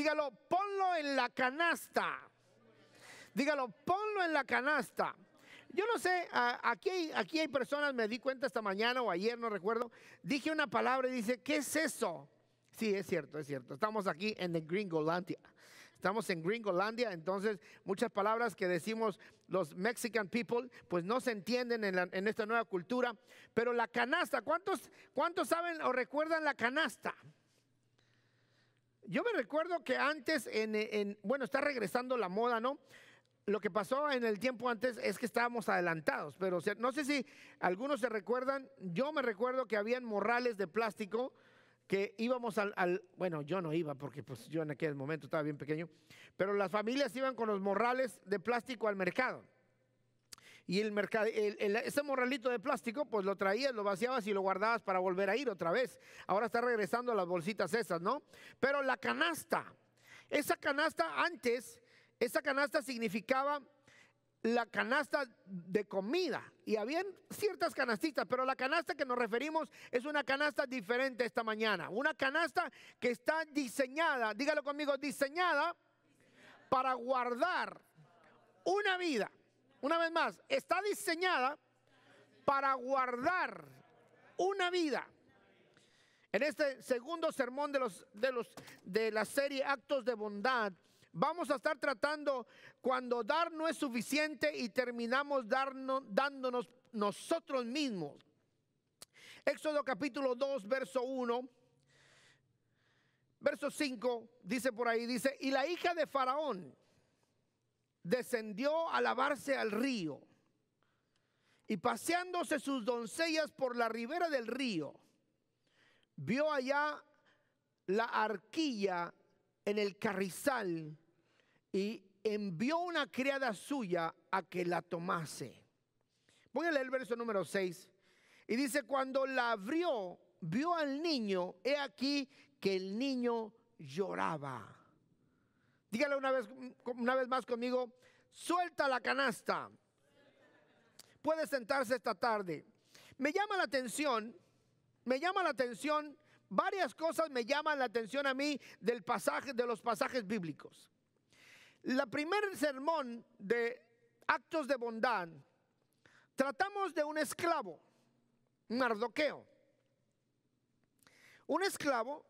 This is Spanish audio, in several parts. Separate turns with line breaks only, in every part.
Dígalo, ponlo en la canasta. Dígalo, ponlo en la canasta. Yo no sé, aquí hay personas, me di cuenta esta mañana o ayer, no recuerdo, dije una palabra y dice, ¿qué es eso? Sí, es cierto, es cierto. Estamos aquí en Gringolandia. Estamos en Gringolandia, entonces muchas palabras que decimos los Mexican people, pues no se entienden en esta nueva cultura. Pero la canasta, ¿cuántos saben o recuerdan la canasta? Yo me recuerdo que antes, bueno, está regresando la moda, ¿no? Lo que pasó en el tiempo antes es que estábamos adelantados, pero no sé si algunos se recuerdan, yo me recuerdo que habían morrales de plástico que íbamos bueno, yo no iba porque pues yo en aquel momento estaba bien pequeño, pero las familias iban con los morrales de plástico al mercado. Y ese morralito de plástico, pues lo traías, lo vaciabas y lo guardabas para volver a ir otra vez. Ahora está regresando a las bolsitas esas, ¿no? Pero la canasta, esa canasta antes, esa canasta significaba la canasta de comida. Y habían ciertas canastitas, pero la canasta que nos referimos es una canasta diferente esta mañana. Una canasta que está diseñada, dígalo conmigo, diseñada para guardar una vida. Una vez más, está diseñada para guardar una vida. En este segundo sermón de la serie Actos de Bondad, vamos a estar tratando cuando dar no es suficiente y terminamos dándonos nosotros mismos. Éxodo capítulo 2, verso 1, verso 5, dice por ahí, dice, y la hija de Faraón descendió a lavarse al río, y paseándose sus doncellas por la ribera del río, vio allá la arquilla en el carrizal y envió una criada suya a que la tomase. Voy a leer el verso número 6 y dice, cuando la abrió, vio al niño, he aquí que el niño lloraba. Dígale una vez más conmigo, suelta la canasta. Puede sentarse esta tarde. Me llama la atención, varias cosas me llaman la atención a mí de los pasajes bíblicos. La primer sermón de Actos de Bondad, tratamos de un esclavo, Mardoqueo. Un esclavo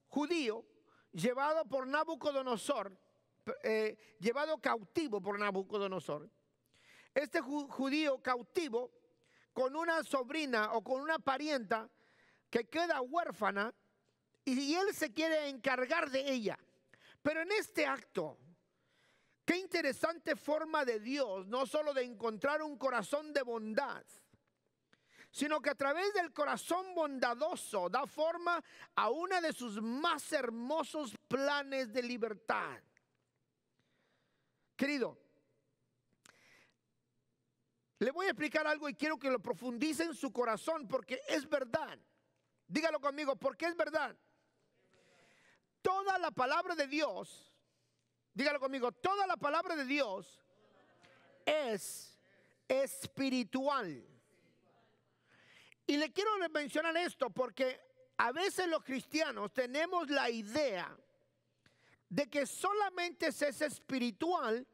judío llevado por Nabucodonosor, llevado cautivo por Nabucodonosor. Este judío cautivo con una sobrina o con una parienta que queda huérfana y él se quiere encargar de ella. Pero en este acto, qué interesante forma de Dios, no solo de encontrar un corazón de bondad, sino que a través del corazón bondadoso da forma a uno de sus más hermosos planes de libertad. Querido, le voy a explicar algo y quiero que lo profundice en su corazón porque es verdad. Dígalo conmigo, porque es verdad. Toda la palabra de Dios, dígalo conmigo, toda la palabra de Dios es espiritual. Y le quiero mencionar esto porque a veces los cristianos tenemos la idea de que solamente se es espiritual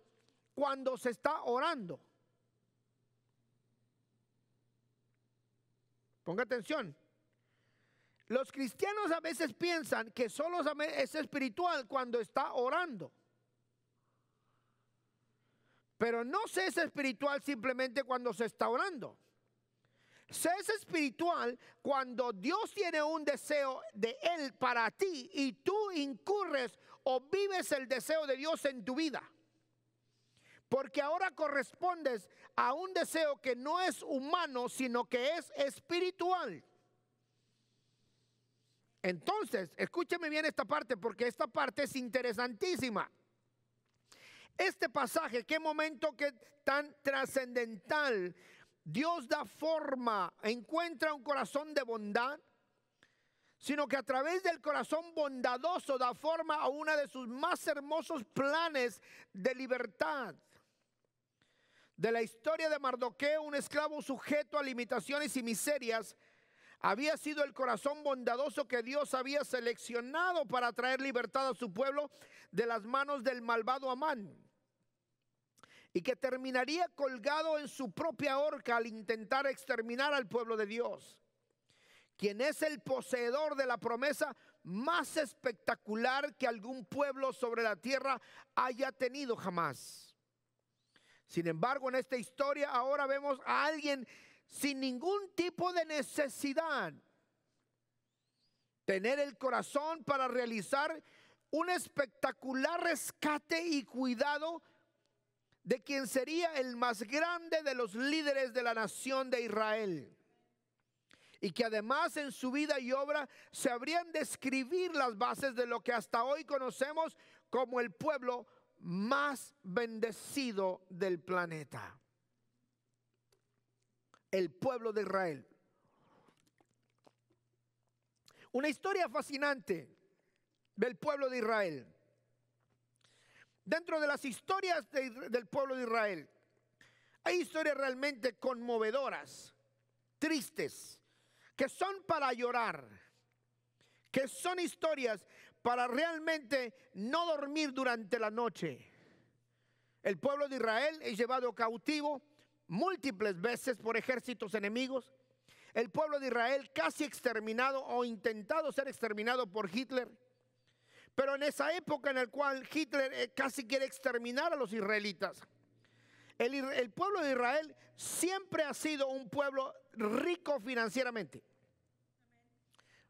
cuando se está orando. Ponga atención. Los cristianos a veces piensan que solo es espiritual cuando está orando. Pero no se es espiritual simplemente cuando se está orando. Se es espiritual cuando Dios tiene un deseo de Él para ti y tú incurres o vives el deseo de Dios en tu vida. Porque ahora correspondes a un deseo que no es humano, sino que es espiritual. Entonces, escúcheme bien esta parte, porque esta parte es interesantísima. Este pasaje, qué momento que tan trascendental. Dios da forma, encuentra un corazón de bondad, sino que a través del corazón bondadoso da forma a uno de sus más hermosos planes de libertad. De la historia de Mardoqueo, un esclavo sujeto a limitaciones y miserias, había sido el corazón bondadoso que Dios había seleccionado para traer libertad a su pueblo de las manos del malvado Amán, y que terminaría colgado en su propia horca al intentar exterminar al pueblo de Dios, quien es el poseedor de la promesa más espectacular que algún pueblo sobre la tierra haya tenido jamás. Sin embargo, en esta historia ahora vemos a alguien sin ningún tipo de necesidad tener el corazón para realizar un espectacular rescate y cuidado de quien sería el más grande de los líderes de la nación de Israel, y que además en su vida y obra se habrían de escribir las bases de lo que hasta hoy conocemos como el pueblo más bendecido del planeta, el pueblo de Israel. Una historia fascinante del pueblo de Israel. Dentro de las historias del pueblo de Israel, hay historias realmente conmovedoras, tristes, que son para llorar, que son historias para realmente no dormir durante la noche. El pueblo de Israel es llevado cautivo múltiples veces por ejércitos enemigos. El pueblo de Israel casi exterminado o intentado ser exterminado por Hitler. Pero en esa época en la cual Hitler casi quiere exterminar a los israelitas, el pueblo de Israel siempre ha sido un pueblo rico financieramente.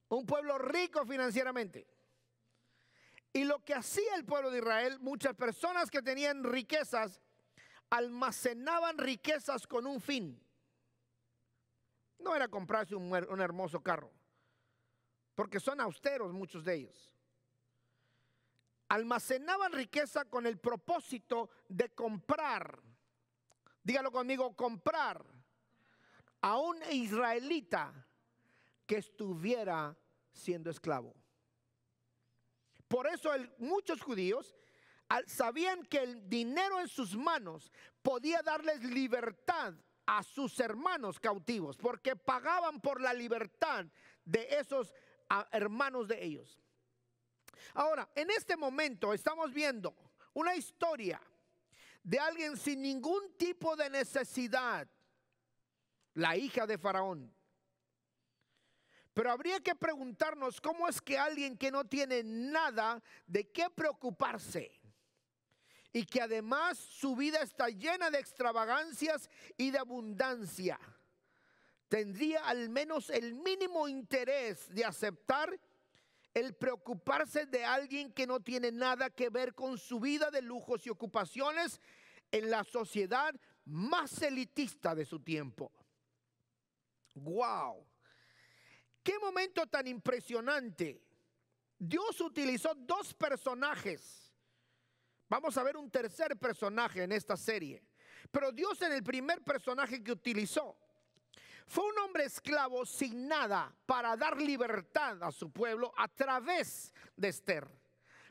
Un pueblo rico financieramente. Y lo que hacía el pueblo de Israel, muchas personas que tenían riquezas, almacenaban riquezas con un fin. No era comprarse un hermoso carro, porque son austeros muchos de ellos. Almacenaban riqueza con el propósito de comprar, dígalo conmigo, comprar a un israelita que estuviera siendo esclavo. Por eso muchos judíos sabían que el dinero en sus manos podía darles libertad a sus hermanos cautivos, porque pagaban por la libertad de esos hermanos de ellos. Ahora, en este momento estamos viendo una historia de alguien sin ningún tipo de necesidad, la hija de Faraón. Pero habría que preguntarnos cómo es que alguien que no tiene nada de qué preocuparse, y que además su vida está llena de extravagancias y de abundancia, tendría al menos el mínimo interés de aceptar el preocuparse de alguien que no tiene nada que ver con su vida de lujos y ocupaciones en la sociedad más elitista de su tiempo. ¡Wow! ¡Qué momento tan impresionante! Dios utilizó dos personajes. Vamos a ver un tercer personaje en esta serie. Pero Dios, en el primer personaje que utilizó, fue un hombre esclavo sin nada para dar libertad a su pueblo a través de Esther.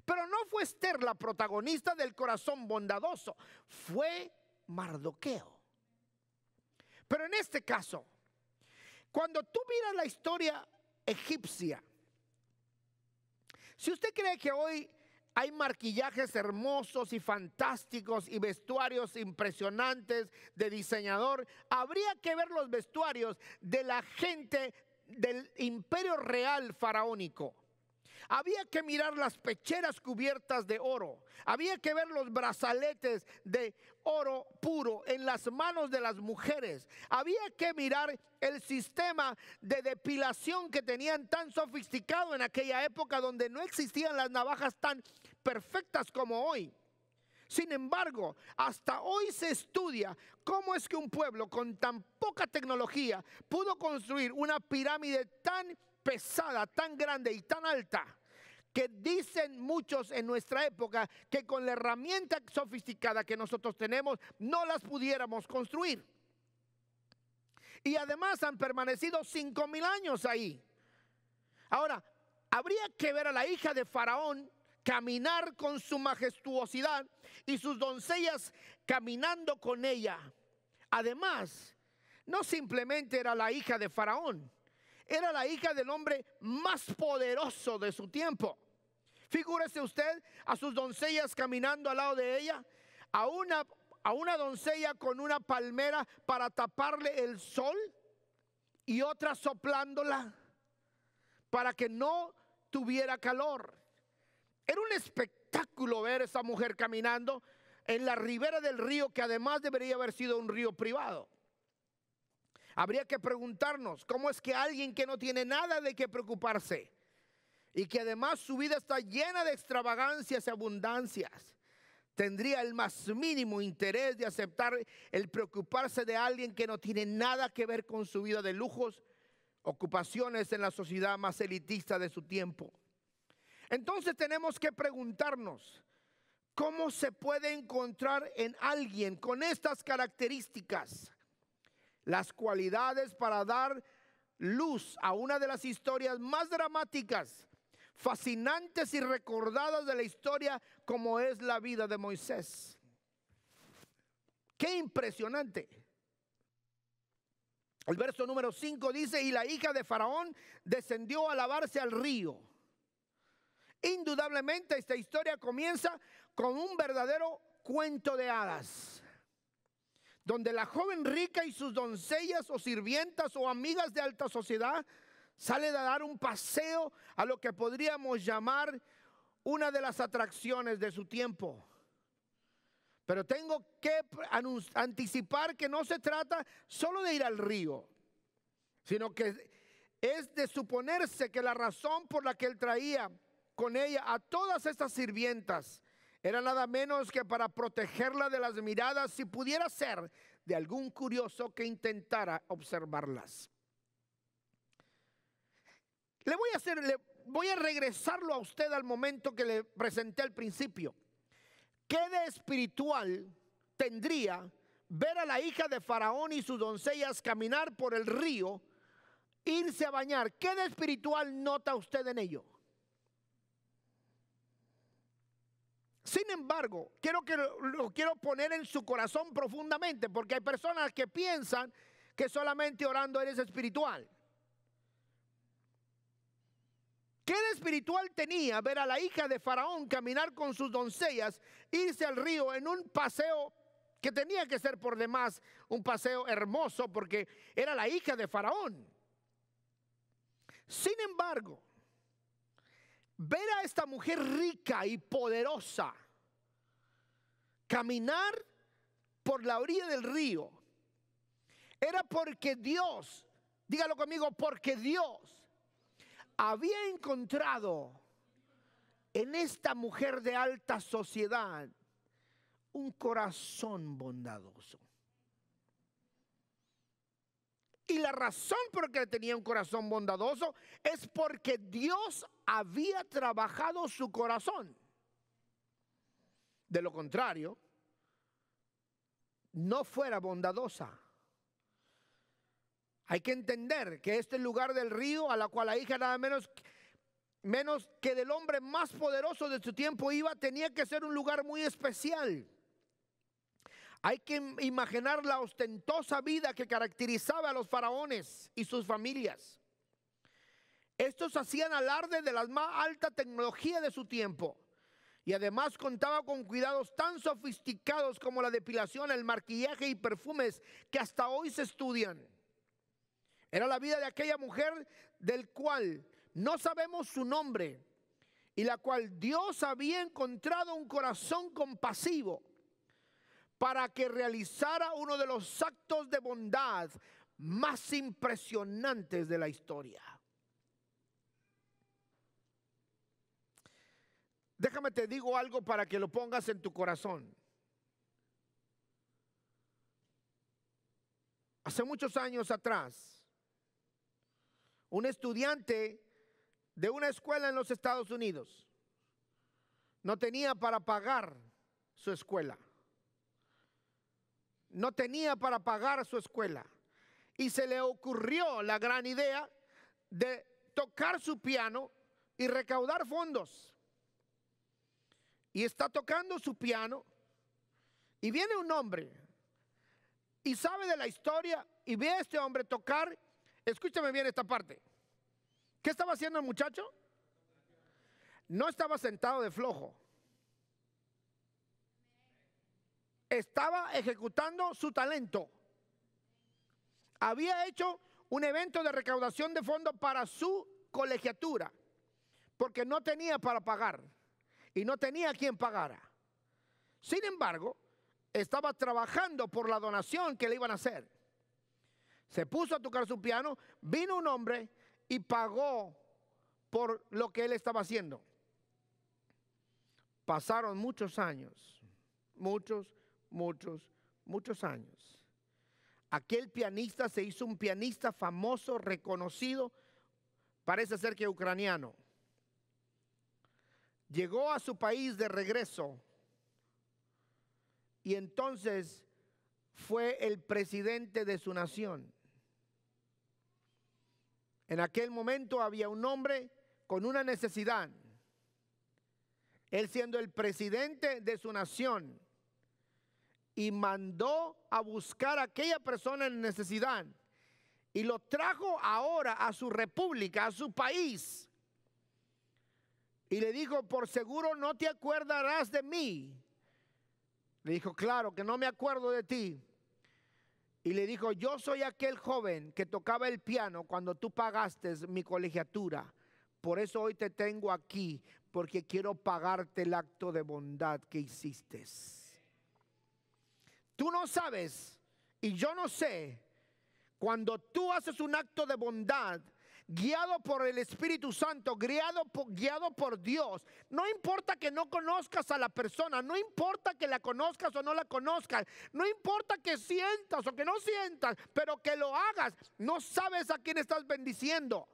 Pero no fue Esther la protagonista del corazón bondadoso, fue Mardoqueo. Pero en este caso, cuando tú miras la historia egipcia, si usted cree que hoy hay maquillajes hermosos y fantásticos y vestuarios impresionantes de diseñador, habría que ver los vestuarios de la gente del imperio real faraónico. Había que mirar las pecheras cubiertas de oro. Había que ver los brazaletes de oro puro en las manos de las mujeres. Había que mirar el sistema de depilación que tenían tan sofisticado en aquella época, donde no existían las navajas tan perfectas como hoy. Sin embargo, hasta hoy se estudia cómo es que un pueblo con tan poca tecnología pudo construir una pirámide tan pesada, tan grande y tan alta, que dicen muchos en nuestra época que con la herramienta sofisticada que nosotros tenemos no las pudiéramos construir. Y además han permanecido 5,000 años ahí. Ahora, habría que ver a la hija de Faraón caminar con su majestuosidad y sus doncellas caminando con ella. Además, no simplemente era la hija de Faraón, Era la hija del hombre más poderoso de su tiempo. Figúrese usted a sus doncellas caminando al lado de ella, a una doncella con una palmera para taparle el sol y otra soplándola para que no tuviera calor. Era un espectáculo ver a esa mujer caminando en la ribera del río, que además debería haber sido un río privado. Habría que preguntarnos, ¿cómo es que alguien que no tiene nada de qué preocuparse y que además su vida está llena de extravagancias y abundancias, tendría el más mínimo interés de aceptar el preocuparse de alguien que no tiene nada que ver con su vida de lujos, ocupaciones en la sociedad más elitista de su tiempo? Entonces tenemos que preguntarnos, ¿cómo se puede encontrar en alguien con estas características las cualidades para dar luz a una de las historias más dramáticas, fascinantes y recordadas de la historia, como es la vida de Moisés? ¡Qué impresionante! El verso número 5 dice: y la hija de Faraón descendió a lavarse al río. Indudablemente esta historia comienza con un verdadero cuento de hadas, donde la joven rica y sus doncellas o sirvientas o amigas de alta sociedad salen a dar un paseo a lo que podríamos llamar una de las atracciones de su tiempo. Pero tengo que anticipar que no se trata solo de ir al río, sino que es de suponerse que la razón por la que él traía con ella a todas estas sirvientas era nada menos que para protegerla de las miradas, si pudiera ser, de algún curioso que intentara observarlas. Voy a regresarlo a usted al momento que le presenté al principio. ¿Qué de espiritual tendría ver a la hija de Faraón y sus doncellas caminar por el río, irse a bañar? ¿Qué de espiritual nota usted en ello? Sin embargo, lo quiero poner en su corazón profundamente, porque hay personas que piensan que solamente orando eres espiritual. ¿Qué de espiritual tenía ver a la hija de Faraón caminar con sus doncellas, irse al río en un paseo que tenía que ser por demás un paseo hermoso, porque era la hija de Faraón? Sin embargo, ver a esta mujer rica y poderosa caminar por la orilla del río era porque Dios, dígalo conmigo, porque Dios había encontrado en esta mujer de alta sociedad un corazón bondadoso. Y la razón por la que tenía un corazón bondadoso es porque Dios había trabajado su corazón. De lo contrario, no fuera bondadosa. Hay que entender que este lugar del río, a la cual la hija nada menos que del hombre más poderoso de su tiempo iba, tenía que ser un lugar muy especial. Hay que imaginar la ostentosa vida que caracterizaba a los faraones y sus familias. Estos hacían alarde de la más alta tecnología de su tiempo y además contaba con cuidados tan sofisticados como la depilación, el maquillaje y perfumes que hasta hoy se estudian. Era la vida de aquella mujer del cual no sabemos su nombre y la cual Dios había encontrado un corazón compasivo para que realizara uno de los actos de bondad más impresionantes de la historia. Déjame te digo algo para que lo pongas en tu corazón. Hace muchos años atrás, un estudiante de una escuela en los Estados Unidos no tenía para pagar su escuela. No tenía para pagar su escuela. Y se le ocurrió la gran idea de tocar su piano y recaudar fondos. Y está tocando su piano y viene un hombre y sabe de la historia y ve a este hombre tocar. Escúchame bien esta parte. ¿Qué estaba haciendo el muchacho? No estaba sentado de flojo. Estaba ejecutando su talento. Había hecho un evento de recaudación de fondos para su colegiatura, porque no tenía para pagar y no tenía quien pagara. Sin embargo, estaba trabajando por la donación que le iban a hacer. Se puso a tocar su piano, vino un hombre y pagó por lo que él estaba haciendo. Pasaron muchos años, muchos años. Aquel pianista se hizo un pianista famoso, reconocido, parece ser que ucraniano. Llegó a su país de regreso y entonces fue el presidente de su nación. En aquel momento había un hombre con una necesidad. Él siendo el presidente de su nación, y mandó a buscar a aquella persona en necesidad y lo trajo ahora a su república, a su país, y le dijo: por seguro no te acordarás de mí. Le dijo: claro que no me acuerdo de ti. Y le dijo: yo soy aquel joven que tocaba el piano cuando tú pagaste mi colegiatura. Por eso hoy te tengo aquí, porque quiero pagarte el acto de bondad que hiciste. Tú no sabes y yo no sé, cuando tú haces un acto de bondad, guiado por el Espíritu Santo, guiado por Dios, no importa que no conozcas a la persona, no importa que la conozcas o no la conozcas, no importa que sientas o que no sientas, pero que lo hagas, no sabes a quién estás bendiciendo.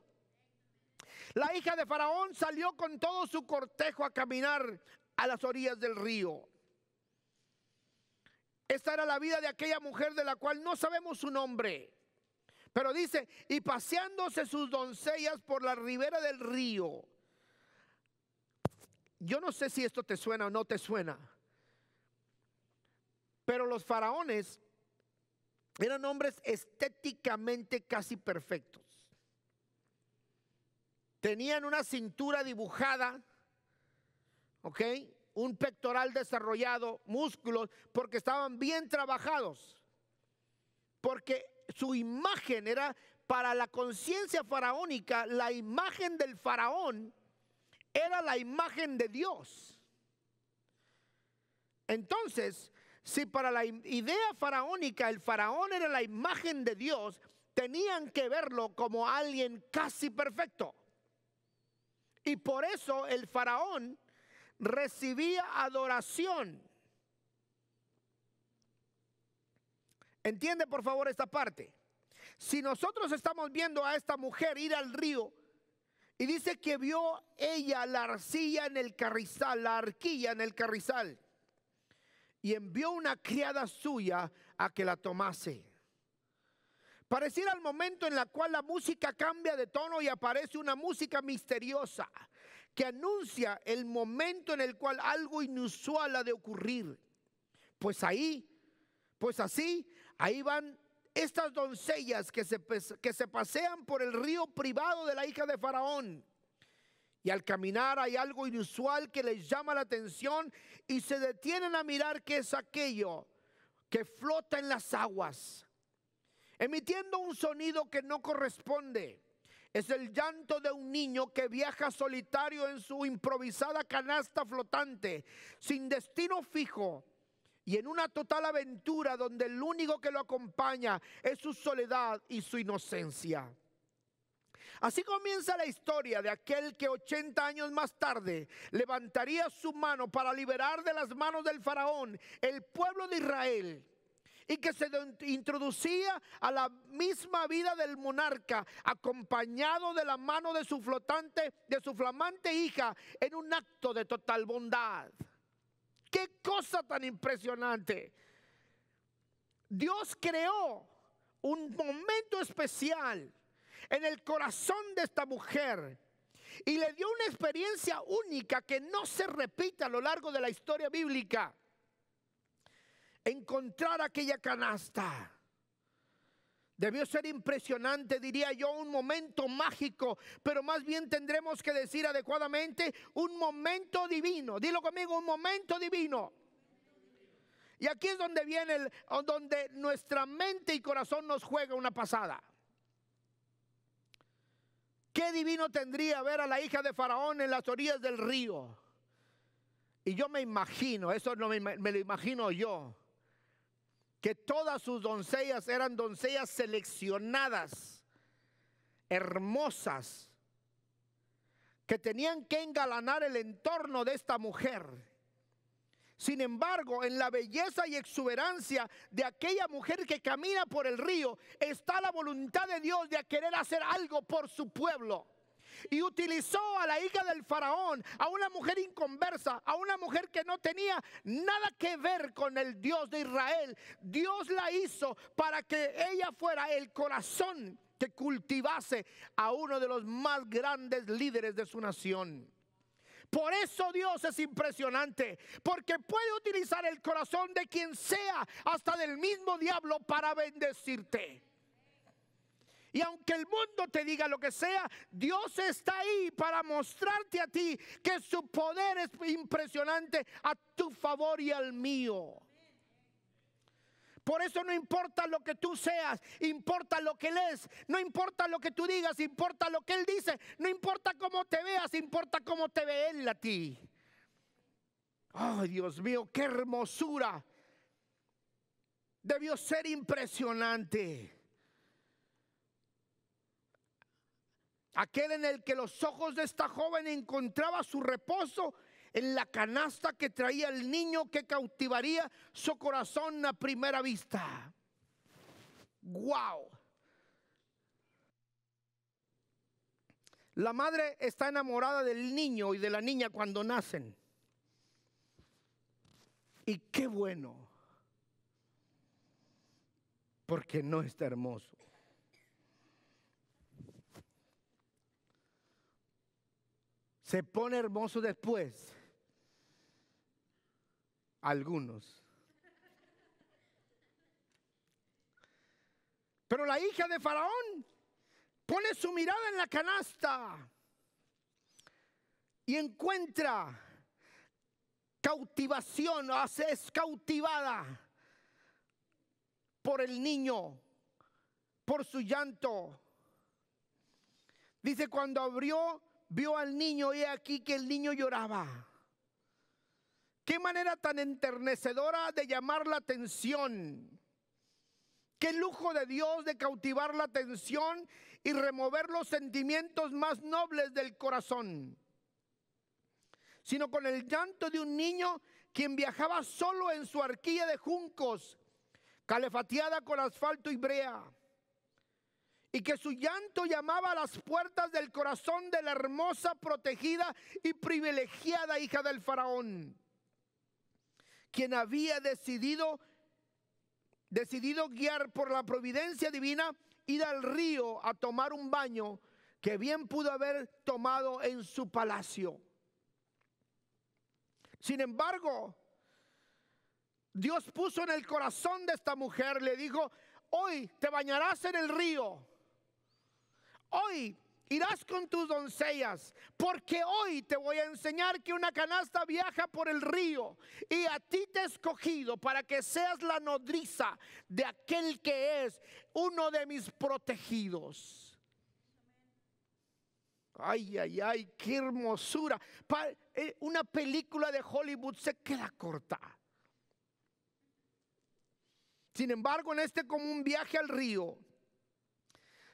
La hija de Faraón salió con todo su cortejo a caminar a las orillas del río. Esta era la vida de aquella mujer de la cual no sabemos su nombre. Pero dice: y paseándose sus doncellas por la ribera del río. Yo no sé si esto te suena o no te suena, pero los faraones eran hombres estéticamente casi perfectos. Tenían una cintura dibujada, ¿ok? Un pectoral desarrollado, músculos, porque estaban bien trabajados. Porque su imagen era, para la conciencia faraónica, la imagen del faraón era la imagen de Dios. Entonces, si para la idea faraónica el faraón era la imagen de Dios, tenían que verlo como alguien casi perfecto. Y por eso el faraón recibía adoración. Entiende por favor esta parte. Si nosotros estamos viendo a esta mujer ir al río y dice que vio ella la arcilla en el carrizal, la arquilla en el carrizal, y envió una criada suya a que la tomase. Pareciera el momento en el cual la música cambia de tono y aparece una música misteriosa que anuncia el momento en el cual algo inusual ha de ocurrir. Pues así, ahí van estas doncellas que se pasean por el río privado de la hija de Faraón. Y al caminar hay algo inusual que les llama la atención y se detienen a mirar qué es aquello que flota en las aguas, emitiendo un sonido que no corresponde. Es el llanto de un niño que viaja solitario en su improvisada canasta flotante, sin destino fijo y en una total aventura donde el único que lo acompaña es su soledad y su inocencia. Así comienza la historia de aquel que 80 años más tarde levantaría su mano para liberar de las manos del faraón el pueblo de Israel, y que se introducía a la misma vida del monarca, acompañado de la mano de su flamante hija, en un acto de total bondad. ¡Qué cosa tan impresionante! Dios creó un momento especial en el corazón de esta mujer y le dio una experiencia única que no se repite a lo largo de la historia bíblica. Encontrar aquella canasta Debió ser impresionante, diría yo, un momento mágico, pero más bien tendremos que decir adecuadamente un momento divino. Dilo conmigo, un momento divino. Y aquí es donde viene donde nuestra mente y corazón nos juega una pasada. ¿Qué divino tendría ver a la hija de Faraón en las orillas del río? Y yo me imagino, eso no me lo imagino yo, que todas sus doncellas eran doncellas seleccionadas, hermosas, que tenían que engalanar el entorno de esta mujer. Sin embargo, en la belleza y exuberancia de aquella mujer que camina por el río, está la voluntad de Dios de querer hacer algo por su pueblo. Y utilizó a la hija del faraón, a una mujer inconversa, a una mujer que no tenía nada que ver con el Dios de Israel. Dios la hizo para que ella fuera el corazón que cultivase a uno de los más grandes líderes de su nación. Por eso Dios es impresionante, porque puede utilizar el corazón de quien sea, hasta del mismo diablo, para bendecirte. Y aunque el mundo te diga lo que sea, Dios está ahí para mostrarte a ti que su poder es impresionante a tu favor y al mío. Por eso no importa lo que tú seas, importa lo que Él es. No importa lo que tú digas, importa lo que Él dice. No importa cómo te veas, importa cómo te ve Él a ti. Oh, Dios mío, qué hermosura. Debió ser impresionante. Aquel en el que los ojos de esta joven encontraba su reposo en la canasta que traía el niño que cautivaría su corazón a primera vista. ¡Wow! La madre está enamorada del niño y de la niña cuando nacen. Y qué bueno, porque no está hermoso. Se pone hermoso después. Algunos. Pero la hija de Faraón pone su mirada en la canasta y encuentra cautivación, es cautivada por el niño, por su llanto. Dice, cuando abrió, vio al niño y aquí que el niño lloraba. Qué manera tan enternecedora de llamar la atención. Qué lujo de Dios de cautivar la atención y remover los sentimientos más nobles del corazón. Sino con el llanto de un niño quien viajaba solo en su arquilla de juncos, calefateada con asfalto y brea. Y que su llanto llamaba a las puertas del corazón de la hermosa, protegida y privilegiada hija del faraón, quien había decidido guiar por la providencia divina, ir al río a tomar un baño que bien pudo haber tomado en su palacio. Sin embargo, Dios puso en el corazón de esta mujer, le dijo, hoy te bañarás en el río. Hoy irás con tus doncellas, porque hoy te voy a enseñar que una canasta viaja por el río y a ti te he escogido para que seas la nodriza de aquel que es uno de mis protegidos. Ay, ay, ay, qué hermosura. Una película de Hollywood se queda corta. Sin embargo, en este común viaje al río,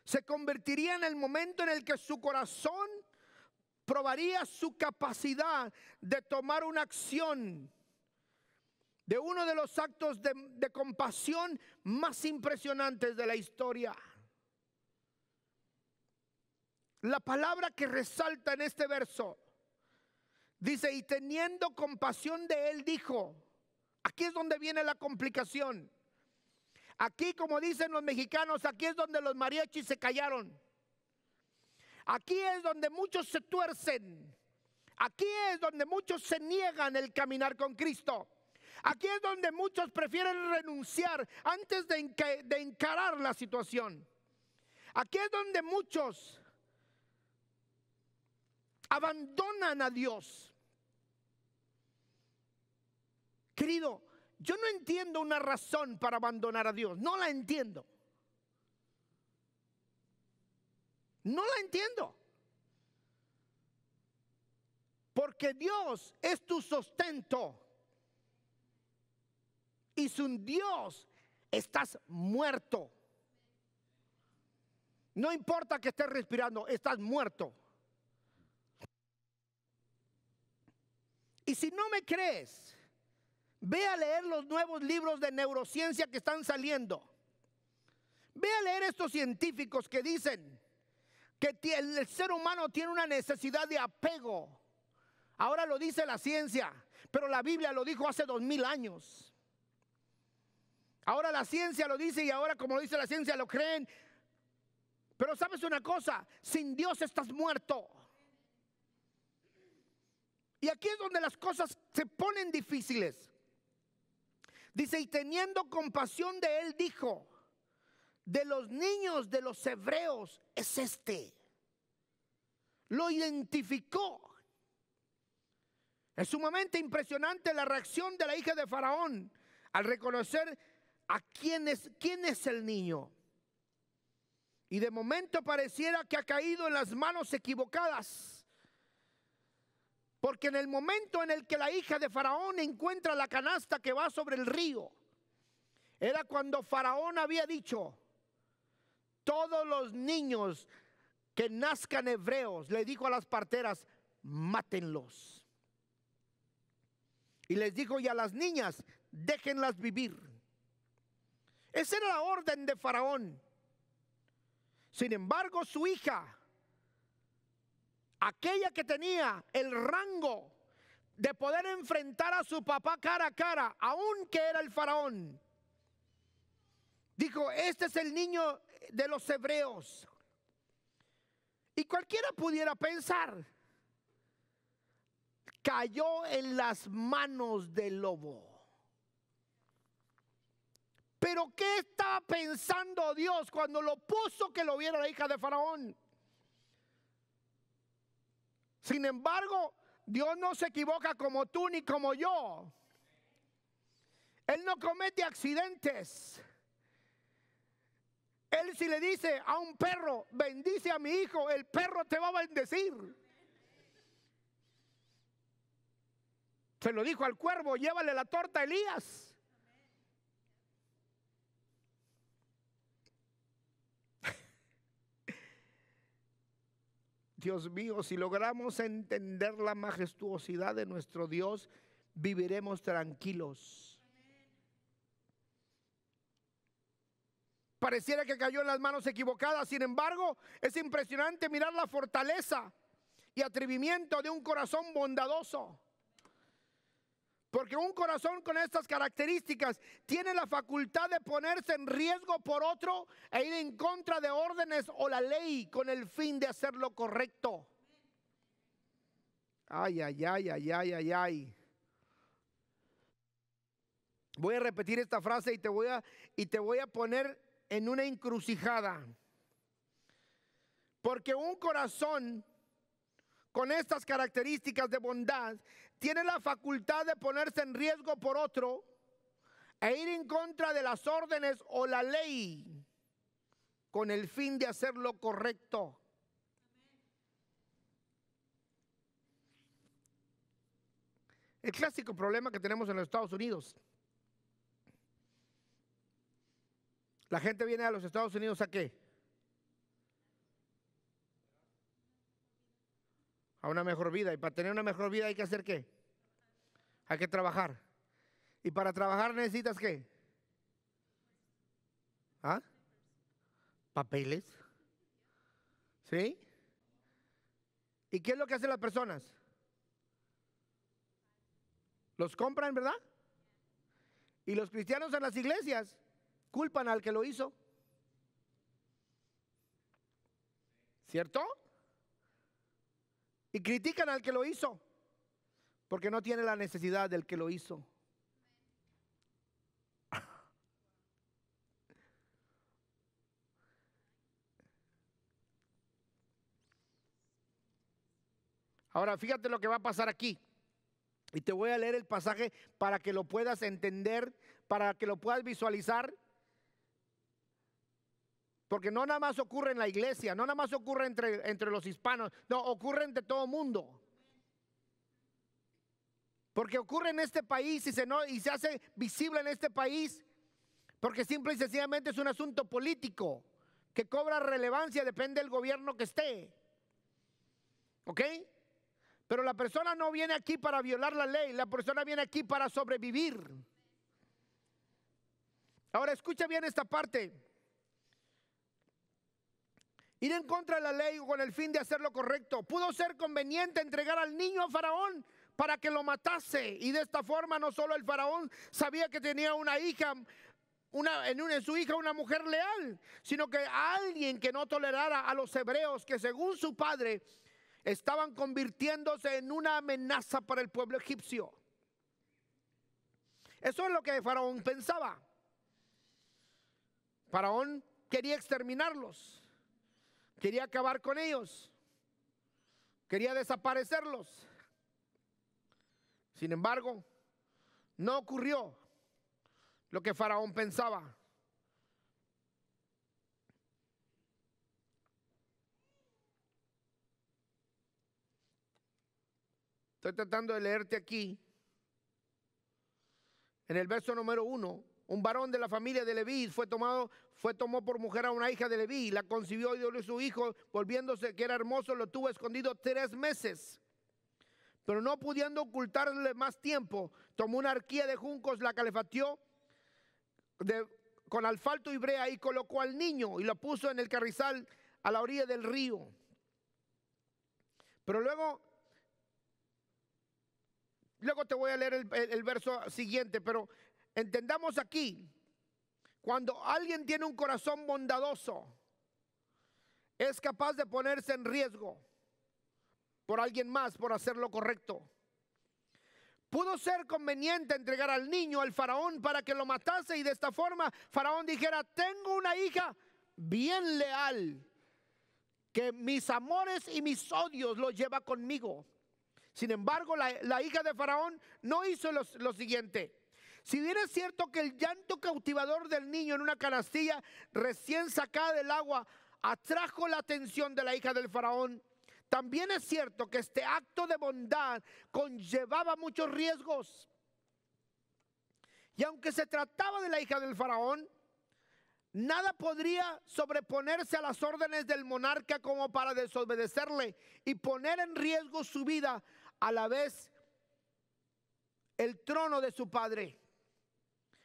se convertiría en el momento en el que su corazón probaría su capacidad de tomar una acción, de uno de los actos de compasión más impresionantes de la historia. La palabra que resalta en este verso dice, y teniendo compasión de él dijo, aquí es donde viene la complicación. Aquí, como dicen los mexicanos, aquí es donde los mariachis se callaron. Aquí es donde muchos se tuercen. Aquí es donde muchos se niegan el caminar con Cristo. Aquí es donde muchos prefieren renunciar antes de encarar la situación. Aquí es donde muchos abandonan a Dios. Querido, yo no entiendo una razón para abandonar a Dios. No la entiendo. No la entiendo. Porque Dios es tu sustento. Y sin Dios estás muerto. No importa que estés respirando, estás muerto. Y si no me crees, ve a leer los nuevos libros de neurociencia que están saliendo. Ve a leer estos científicos que dicen que el ser humano tiene una necesidad de apego. Ahora lo dice la ciencia, pero la Biblia lo dijo hace 2000 años. Ahora la ciencia lo dice y ahora, como lo dice la ciencia, lo creen. Pero sabes una cosa, sin Dios estás muerto. Y aquí es donde las cosas se ponen difíciles. Dice, y teniendo compasión de él, dijo, de los niños de los hebreos es este. Lo identificó. Es sumamente impresionante la reacción de la hija de Faraón al reconocer a quién es el niño. Y de momento pareciera que ha caído en las manos equivocadas. Porque en el momento en el que la hija de Faraón encuentra la canasta que va sobre el río, era cuando Faraón había dicho, todos los niños que nazcan hebreos, le dijo a las parteras, mátenlos. Y les dijo, y a las niñas, déjenlas vivir. Esa era la orden de Faraón. Sin embargo, su hija, aquella que tenía el rango de poder enfrentar a su papá cara a cara, aunque era el Faraón, dijo, este es el niño de los hebreos. Y cualquiera pudiera pensar, cayó en las manos del lobo. Pero ¿qué estaba pensando Dios cuando lo puso que lo viera la hija de Faraón? Sin embargo, Dios no se equivoca como tú ni como yo. Él no comete accidentes. Él, si le dice a un perro, bendice a mi hijo, el perro te va a bendecir. Se lo dijo al cuervo, llévale la torta a Elías. Dios mío, si logramos entender la majestuosidad de nuestro Dios, viviremos tranquilos. Pareciera que cayó en las manos equivocadas. Sin embargo, es impresionante mirar la fortaleza y atrevimiento de un corazón bondadoso. Porque un corazón con estas características tiene la facultad de ponerse en riesgo por otro e ir en contra de órdenes o la ley con el fin de hacer lo correcto. Ay, ay, ay, ay, ay, ay, ay. Voy a repetir esta frase y te voy a poner en una encrucijada. Porque un corazón con estas características de bondad tiene la facultad de ponerse en riesgo por otro e ir en contra de las órdenes o la ley con el fin de hacer lo correcto. El clásico problema que tenemos en los Estados Unidos. La gente viene a los Estados Unidos ¿a qué? A una mejor vida. Y para tener una mejor vida hay que hacer ¿qué? Hay que trabajar. Y para trabajar necesitas ¿qué? ¿Ah? Papeles. ¿Sí? ¿Y qué es lo que hacen las personas? Los compran, ¿verdad? Y los cristianos en las iglesias culpan al que lo hizo. ¿Cierto? Y critican al que lo hizo porque no tiene la necesidad del que lo hizo. Ahora, fíjate lo que va a pasar aquí. Y te voy a leer el pasaje para que lo puedas entender, para que lo puedas visualizar. Porque no nada más ocurre en la iglesia, no nada más ocurre entre los hispanos, no, ocurre entre todo mundo. Porque ocurre en este país y se hace visible en este país, porque simple y sencillamente es un asunto político que cobra relevancia, depende del gobierno que esté. ¿Ok? Pero la persona no viene aquí para violar la ley, la persona viene aquí para sobrevivir. Ahora escucha bien esta parte. Ir en contra de la ley con el fin de hacer lo correcto. Pudo ser conveniente entregar al niño a Faraón para que lo matase. Y de esta forma no solo el Faraón sabía que tenía una hija, en su hija una mujer leal, sino que alguien que no tolerara a los hebreos que según su padre estaban convirtiéndose en una amenaza para el pueblo egipcio. Eso es lo que Faraón pensaba. Faraón quería exterminarlos. Quería acabar con ellos. Quería desaparecerlos. Sin embargo, no ocurrió lo que Faraón pensaba. Estoy tratando de leerte aquí. En el verso número 1. Un varón de la familia de Leví tomó por mujer a una hija de Leví, la concibió y dio su hijo, volviéndose que era hermoso, lo tuvo escondido 3 meses. Pero no pudiendo ocultarle más tiempo, tomó una arquilla de juncos, la calefateó con asfalto y brea y colocó al niño y lo puso en el carrizal a la orilla del río. Pero luego te voy a leer el verso siguiente, pero entendamos aquí, cuando alguien tiene un corazón bondadoso, es capaz de ponerse en riesgo por alguien más, por hacer lo correcto. Pudo ser conveniente entregar al niño al Faraón para que lo matase y de esta forma Faraón dijera: tengo una hija bien leal, que mis amores y mis odios los lleva conmigo. Sin embargo, la hija de Faraón no hizo lo siguiente. Si bien es cierto que el llanto cautivador del niño en una canastilla recién sacada del agua atrajo la atención de la hija del Faraón, también es cierto que este acto de bondad conllevaba muchos riesgos. Y aunque se trataba de la hija del Faraón, nada podría sobreponerse a las órdenes del monarca como para desobedecerle y poner en riesgo su vida, a la vez el trono de su padre.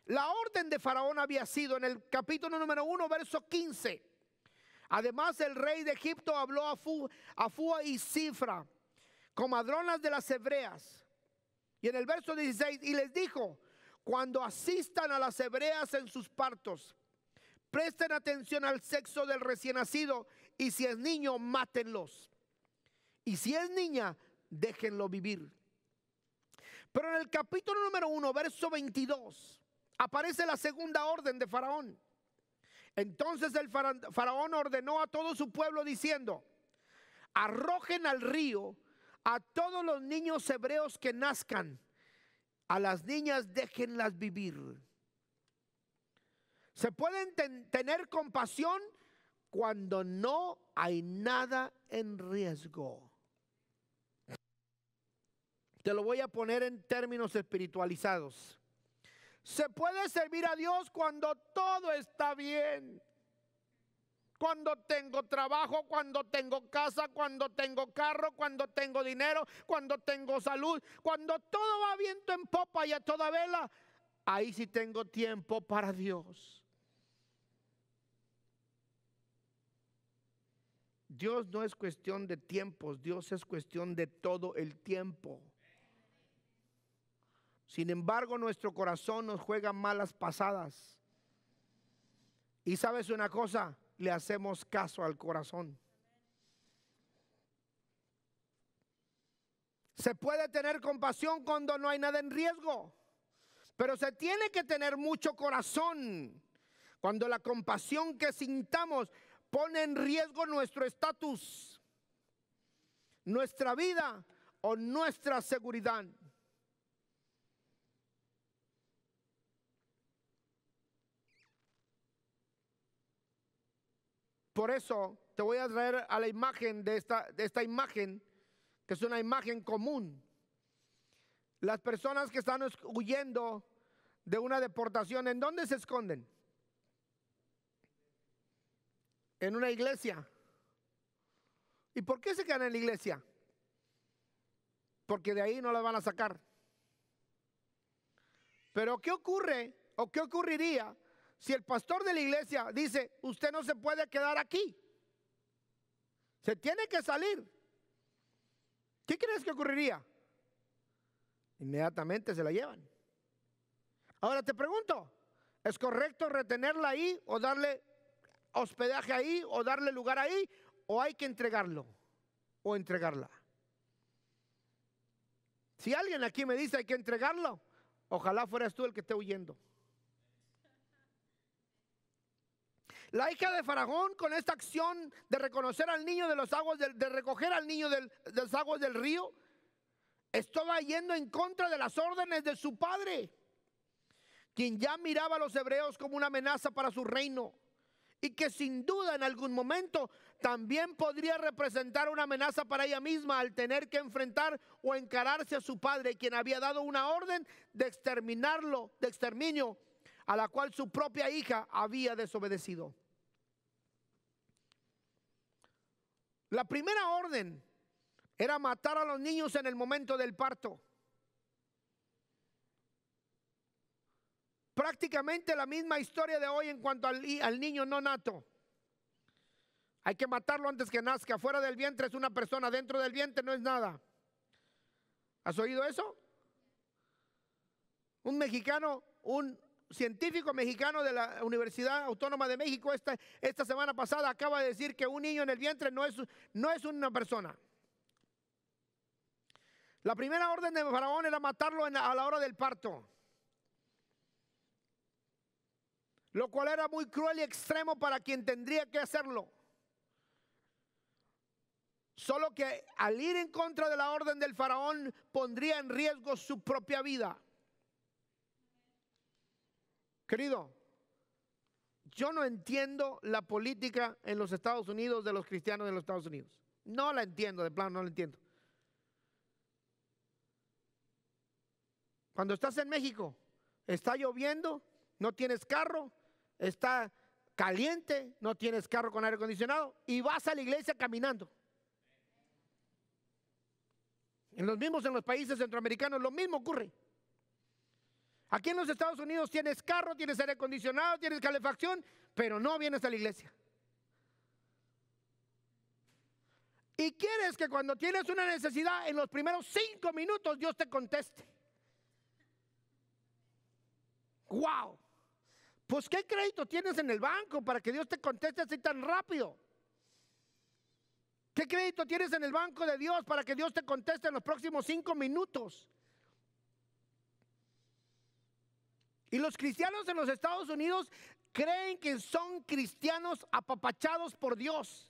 La orden de Faraón había sido en el capítulo número 1, verso 15. Además, el rey de Egipto habló a Fua y Cifra, comadronas de las hebreas. Y en el verso 16, y les dijo: cuando asistan a las hebreas en sus partos, presten atención al sexo del recién nacido, y si es niño, mátenlos. Y si es niña, déjenlo vivir. Pero en el capítulo número 1, verso 22, aparece la segunda orden de Faraón. Entonces el Faraón ordenó a todo su pueblo diciendo: arrojen al río a todos los niños hebreos que nazcan, a las niñas déjenlas vivir. Se pueden tener compasión cuando no hay nada en riesgo. Te lo voy a poner en términos espiritualizados. Se puede servir a Dios cuando todo está bien. Cuando tengo trabajo, cuando tengo casa, cuando tengo carro, cuando tengo dinero, cuando tengo salud, cuando todo va viento en popa y a toda vela, ahí sí tengo tiempo para Dios. Dios no es cuestión de tiempos, Dios es cuestión de todo el tiempo. Sin embargo, nuestro corazón nos juega malas pasadas. Y sabes una cosa, le hacemos caso al corazón. Se puede tener compasión cuando no hay nada en riesgo, pero se tiene que tener mucho corazón cuando la compasión que sintamos pone en riesgo nuestro estatus, nuestra vida o nuestra seguridad. Por eso te voy a traer a la imagen de esta imagen, que es una imagen común. Las personas que están huyendo de una deportación, ¿en dónde se esconden? En una iglesia. ¿Y por qué se quedan en la iglesia? Porque de ahí no las van a sacar. Pero ¿qué ocurre o qué ocurriría si el pastor de la iglesia dice, usted no se puede quedar aquí, se tiene que salir? ¿Qué crees que ocurriría? Inmediatamente se la llevan. Ahora te pregunto, ¿es correcto retenerla ahí o darle hospedaje ahí o darle lugar ahí, o hay que entregarlo o entregarla? Si alguien aquí me dice hay que entregarlo, ojalá fueras tú el que esté huyendo. La hija de Faraón, con esta acción de reconocer al niño de las aguas, de recoger al niño de las aguas del río, estaba yendo en contra de las órdenes de su padre, quien ya miraba a los hebreos como una amenaza para su reino, y que sin duda en algún momento también podría representar una amenaza para ella misma al tener que enfrentar o encararse a su padre, quien había dado una orden de exterminio, a la cual su propia hija había desobedecido. La primera orden era matar a los niños en el momento del parto. Prácticamente la misma historia de hoy en cuanto al niño no nato. Hay que matarlo antes que nazca. Fuera del vientre es una persona, dentro del vientre no es nada. ¿Has oído eso? Un mexicano, un científico mexicano de la Universidad Autónoma de México esta semana pasada acaba de decir que un niño en el vientre no es una persona. La primera orden de Faraón era matarlo a la hora del parto, lo cual era muy cruel y extremo para quien tendría que hacerlo. Solo que al ir en contra de la orden del Faraón pondría en riesgo su propia vida. Querido, yo no entiendo la política en los Estados Unidos de los cristianos de los Estados Unidos. No la entiendo, de plano no la entiendo. Cuando estás en México, está lloviendo, no tienes carro, está caliente, no tienes carro con aire acondicionado y vas a la iglesia caminando. En los países centroamericanos lo mismo ocurre. Aquí en los Estados Unidos tienes carro, tienes aire acondicionado, tienes calefacción, pero no vienes a la iglesia. Y quieres que cuando tienes una necesidad, en los primeros 5 minutos Dios te conteste. ¡Wow! Pues ¿qué crédito tienes en el banco para que Dios te conteste así tan rápido? ¿Qué crédito tienes en el banco de Dios para que Dios te conteste en los próximos 5 minutos? Y los cristianos en los Estados Unidos creen que son cristianos apapachados por Dios.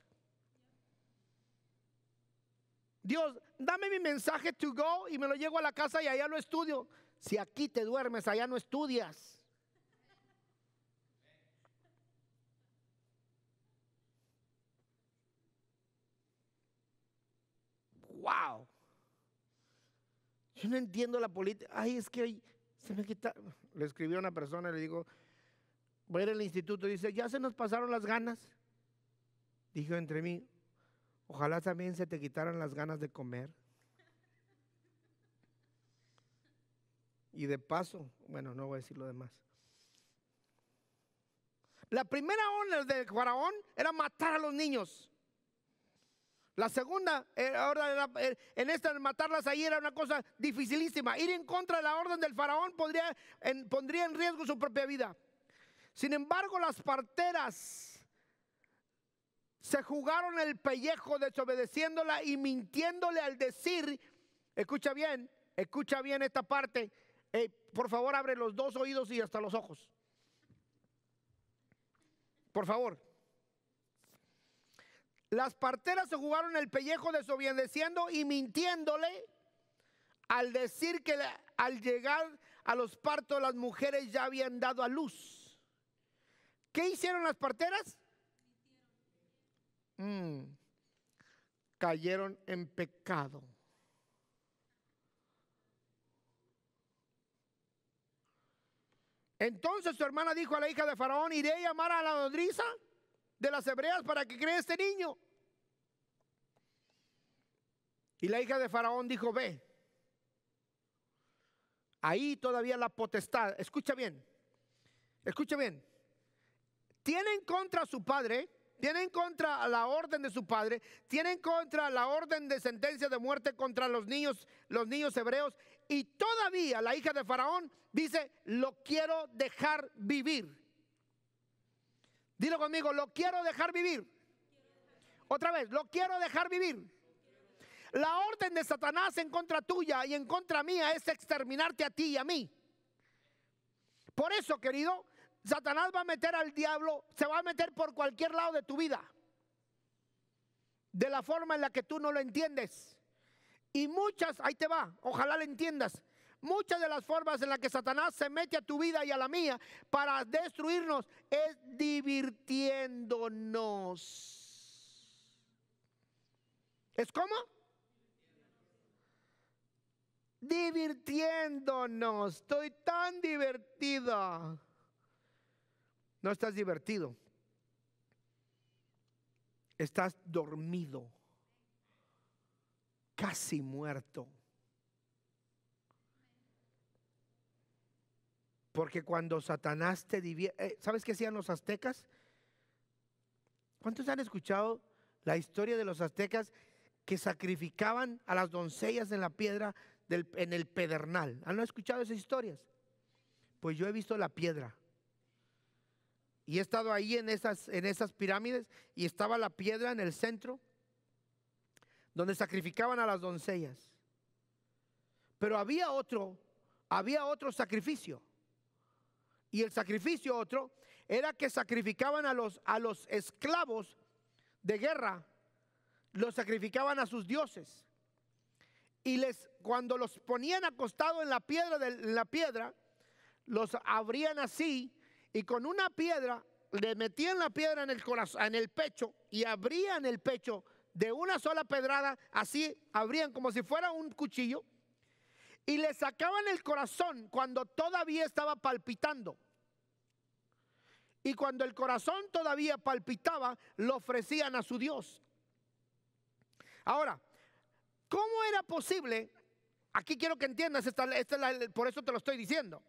Dios, dame mi mensaje to go y me lo llevo a la casa y allá lo estudio. Si aquí te duermes, allá no estudias. Wow. Yo no entiendo la política. Ay, es que hoy se me quita. Le escribió a una persona y le digo, voy a ir al instituto. Dice, ya se nos pasaron las ganas. Dijo entre mí, ojalá también se te quitaran las ganas de comer. Y de paso, bueno, no voy a decir lo demás. La primera orden de Faraón era matar a los niños. La segunda, en esta de matarlas ahí era una cosa dificilísima. Ir en contra de la orden del Faraón pondría en riesgo su propia vida. Sin embargo, las parteras se jugaron el pellejo desobedeciéndola y mintiéndole al decir, escucha bien esta parte, por favor abre los 2 oídos y hasta los ojos. Por favor. Las parteras se jugaron el pellejo desobedeciendo y mintiéndole al decir que al llegar a los partos las mujeres ya habían dado a luz. ¿Qué hicieron las parteras? Cayeron en pecado. Entonces su hermana dijo a la hija de Faraón: iré a llamar a la nodriza de las hebreas para que críe este niño. Y la hija de Faraón dijo: ve. Ahí todavía la potestad, escucha bien, tiene en contra a su padre, tiene en contra la orden de su padre, tiene en contra la orden de sentencia de muerte contra los niños hebreos, y todavía la hija de Faraón dice: lo quiero dejar vivir. Dilo conmigo: lo quiero dejar vivir. Otra vez: lo quiero dejar vivir. La orden de Satanás en contra tuya y en contra mía es exterminarte a ti y a mí. Por eso, querido, Satanás va a meter al diablo, se va a meter por cualquier lado de tu vida, de la forma en la que tú no lo entiendes. Y muchas, ahí te va, ojalá lo entiendas, muchas de las formas en las que Satanás se mete a tu vida y a la mía para destruirnos es divirtiéndonos. ¿Es cómo? Divirtiéndonos. Estoy tan divertida. No estás divertido, estás dormido, casi muerto. Porque cuando Satanás te divierte, ¿sabes qué hacían los aztecas? ¿Cuántos han escuchado la historia de los aztecas que sacrificaban a las doncellas en la piedra en el pedernal? ¿Han escuchado esas historias? Pues yo he visto la piedra. Y he estado ahí en esas pirámides, y estaba la piedra en el centro donde sacrificaban a las doncellas. Pero había otro sacrificio. Y el sacrificio otro era que sacrificaban a los esclavos de guerra, los sacrificaban a sus dioses. Y cuando los ponían acostados en la piedra, los abrían así, y con una piedra le metían la piedra en el corazón, en el pecho, y abrían el pecho de una sola pedrada. Así abrían como si fuera un cuchillo, y le sacaban el corazón cuando todavía estaba palpitando. Y cuando el corazón todavía palpitaba, lo ofrecían a su Dios. Ahora, ¿cómo era posible? Aquí quiero que entiendas, por eso te lo estoy diciendo.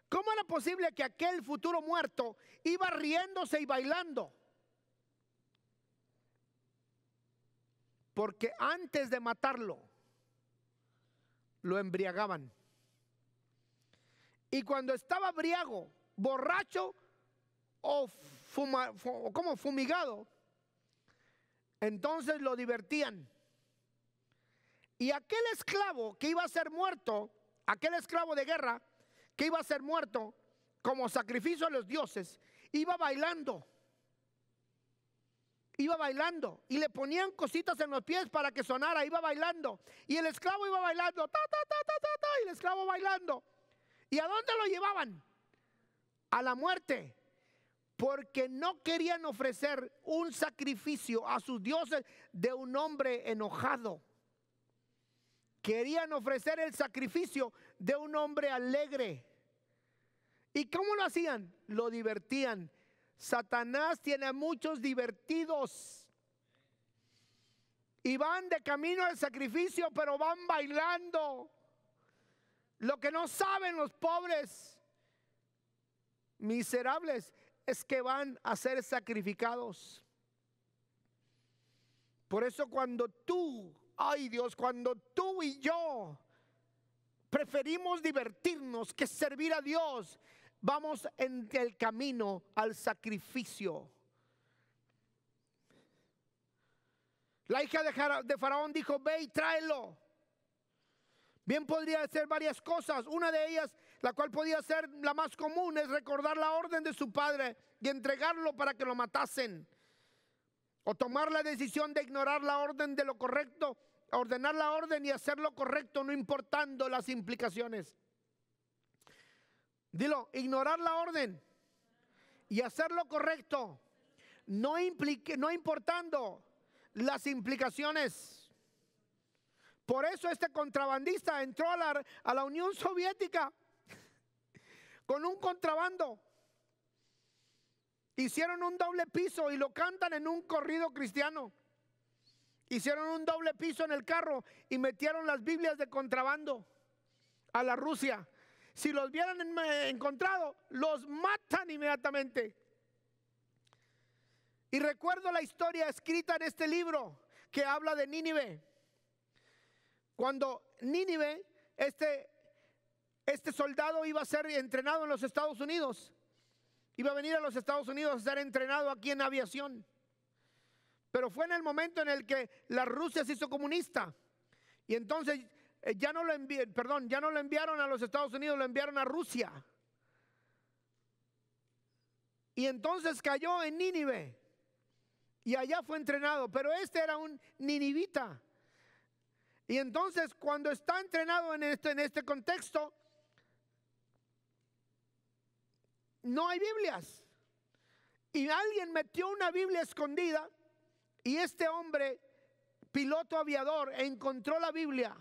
¿Cómo era posible que aquel futuro muerto iba riéndose y bailando? Porque antes de matarlo, lo embriagaban. Y cuando estaba briago, borracho o fumigado, entonces lo divertían. Y aquel esclavo que iba a ser muerto, aquel esclavo de guerra que iba a ser muerto como sacrificio a los dioses, iba bailando. Iba bailando, y le ponían cositas en los pies para que sonara. Iba bailando, y el esclavo iba bailando, y el esclavo bailando. ¿Y a dónde lo llevaban? A la muerte, porque no querían ofrecer un sacrificio a sus dioses de un hombre enojado. Querían ofrecer el sacrificio de un hombre alegre. ¿Y cómo lo hacían? Lo divertían. Satanás tiene a muchos divertidos, y van de camino al sacrificio, pero van bailando. Lo que no saben los pobres miserables es que van a ser sacrificados. Por eso cuando tú y yo preferimos divertirnos que servir a Dios, vamos en el camino al sacrificio. La hija de Faraón dijo: ve y tráelo. Bien podría hacer varias cosas. Una de ellas, la cual podía ser la más común, es recordar la orden de su padre y entregarlo para que lo matasen. O tomar la decisión de ignorar la orden de lo correcto ordenar la orden y hacer lo correcto, no importando las implicaciones. Dilo, ignorar la orden y hacer lo correcto, no importando las implicaciones. Por eso este contrabandista entró a la Unión Soviética con un contrabando. Hicieron un doble piso y lo cantan en un corrido cristiano. Hicieron un doble piso en el carro y metieron las Biblias de contrabando a la Rusia. Si los hubieran encontrado, los matan inmediatamente. Y recuerdo la historia escrita en este libro que habla de Nínive. Cuando Nínive, este soldado iba a ser entrenado en los Estados Unidos. Iba a venir a los Estados Unidos a ser entrenado aquí en aviación. Pero fue en el momento en el que la Rusia se hizo comunista. Y entonces ya no lo enviaron a los Estados Unidos, lo enviaron a Rusia. Y entonces cayó en Nínive. Y allá fue entrenado. Pero este era un ninivita. Y entonces cuando está entrenado en este contexto, no hay Biblias. Y alguien metió una Biblia escondida. Y este hombre, piloto aviador, encontró la Biblia.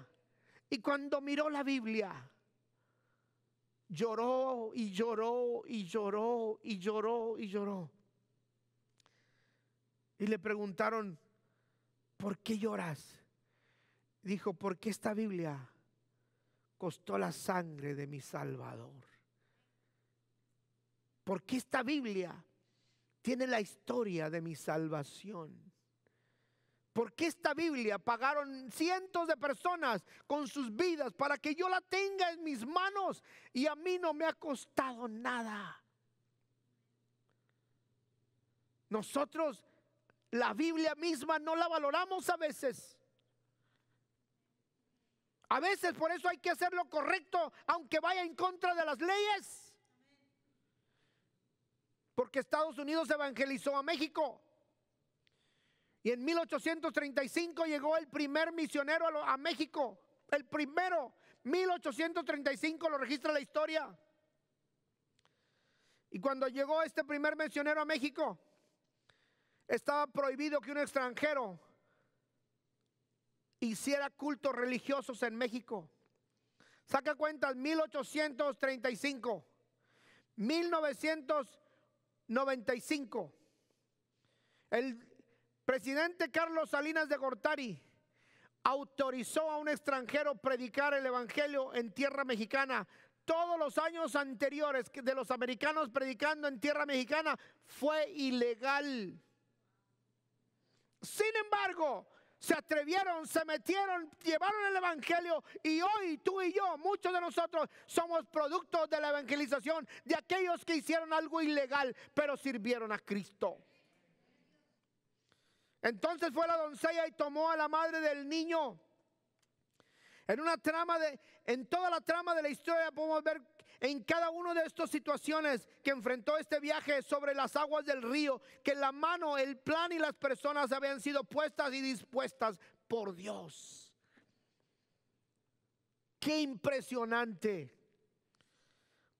Y cuando miró la Biblia, lloró y lloró y lloró y lloró y lloró. Y le preguntaron, ¿por qué lloras? Dijo, porque esta Biblia costó la sangre de mi Salvador. Porque esta Biblia tiene la historia de mi salvación. Porque esta Biblia pagaron cientos de personas con sus vidas para que yo la tenga en mis manos y a mí no me ha costado nada. Nosotros la Biblia misma no la valoramos a veces. A veces por eso hay que hacer lo correcto aunque vaya en contra de las leyes. Porque Estados Unidos evangelizó a México. Y en 1835 llegó el primer misionero a México. El primero, 1835 lo registra la historia. Y cuando llegó este primer misionero a México, estaba prohibido que un extranjero hiciera cultos religiosos en México. Saca cuentas, 1835, 1995. El presidente Carlos Salinas de Gortari autorizó a un extranjero predicar el evangelio en tierra mexicana. Todos los años anteriores de los americanos predicando en tierra mexicana fue ilegal. Sin embargo, se atrevieron, se metieron, llevaron el evangelio y hoy tú y yo, muchos de nosotros somos productos de la evangelización de aquellos que hicieron algo ilegal, pero sirvieron a Cristo. Entonces fue la doncella y tomó a la madre del niño. En toda la trama de la historia podemos ver en cada una de estas situaciones que enfrentó este viaje sobre las aguas del río, que la mano, el plan y las personas habían sido puestas y dispuestas por Dios. ¡Qué impresionante!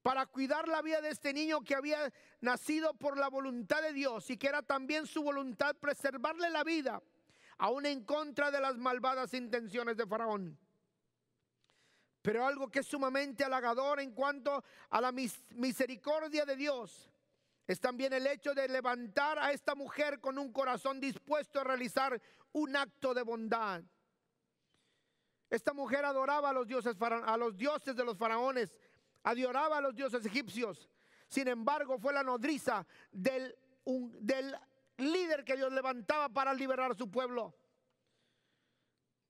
Para cuidar la vida de este niño que había nacido por la voluntad de Dios y que era también su voluntad preservarle la vida, aún en contra de las malvadas intenciones de Faraón. Pero algo que es sumamente halagador en cuanto a la misericordia de Dios es también el hecho de levantar a esta mujer con un corazón dispuesto a realizar un acto de bondad. Esta mujer adoraba a los dioses de los faraones, adoraba a los dioses egipcios. Sin embargo, fue la nodriza del líder que Dios levantaba para liberar a su pueblo.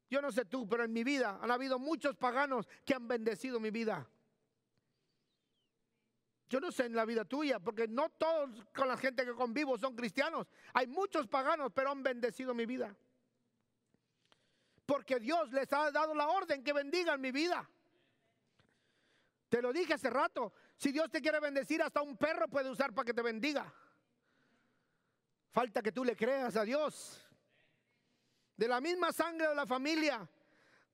Yo no sé tú, pero en mi vida han habido muchos paganos que han bendecido mi vida. Yo no sé en la vida tuya, porque no todos con la gente que convivo son cristianos. Hay muchos paganos, pero han bendecido mi vida. Porque Dios les ha dado la orden que bendigan mi vida. Te lo dije hace rato, si Dios te quiere bendecir, hasta un perro puede usar para que te bendiga. Falta que tú le creas a Dios. de la misma sangre de la familia,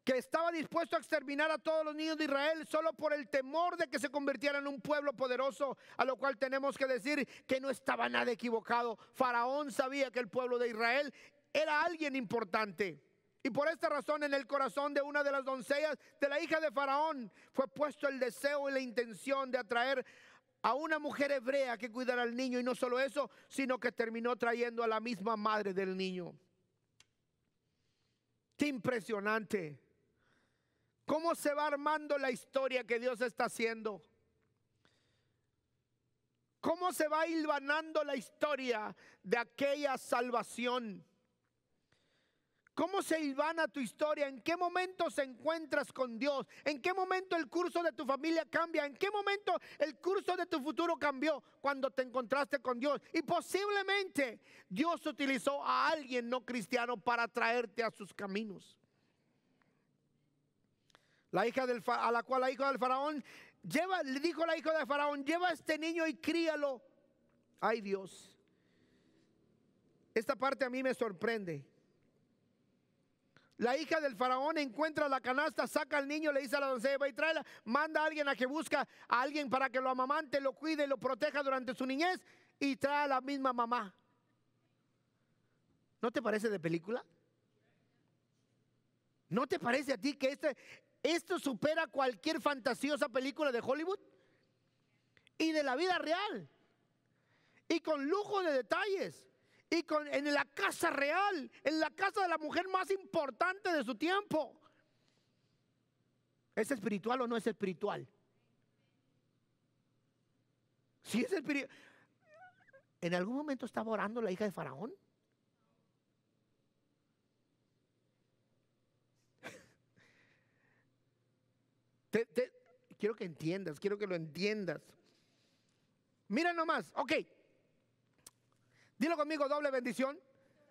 que estaba dispuesto a exterminar a todos los niños de Israel solo por el temor de que se convirtiera en un pueblo poderoso, a lo cual tenemos que decir que no estaba nada equivocado. Faraón sabía que el pueblo de Israel era alguien importante. Y por esta razón en el corazón de una de las doncellas de la hija de Faraón fue puesto el deseo y la intención de atraer a una mujer hebrea que cuidara al niño. Y no solo eso, sino que terminó trayendo a la misma madre del niño. Qué impresionante. ¿Cómo se va armando la historia que Dios está haciendo? ¿Cómo se va hilvanando la historia de aquella salvación? ¿Cómo se hilvana tu historia? ¿En qué momento te encuentras con Dios? ¿En qué momento el curso de tu familia cambia? ¿En qué momento el curso de tu futuro cambió? Cuando te encontraste con Dios. Y posiblemente Dios utilizó a alguien no cristiano para traerte a sus caminos. A la cual la hija del faraón le dijo a la hija del faraón: lleva a este niño y críalo. Ay, Dios, esta parte a mí me sorprende. La hija del faraón encuentra la canasta, saca al niño, le dice a la doncella: va y tráela. Manda a alguien a que busca a alguien para que lo amamante, lo cuide y lo proteja durante su niñez, y trae a la misma mamá. ¿No te parece de película? ¿No te parece a ti que esto supera cualquier fantasiosa película de Hollywood y de la vida real? Y con lujo de detalles. Y en la casa real, en la casa de la mujer más importante de su tiempo. ¿Es espiritual o no es espiritual? Sí es espiritual. ¿En algún momento estaba orando la hija de Faraón? Quiero que entiendas, quiero que lo entiendas. Mira nomás, ok. Dilo conmigo: doble bendición.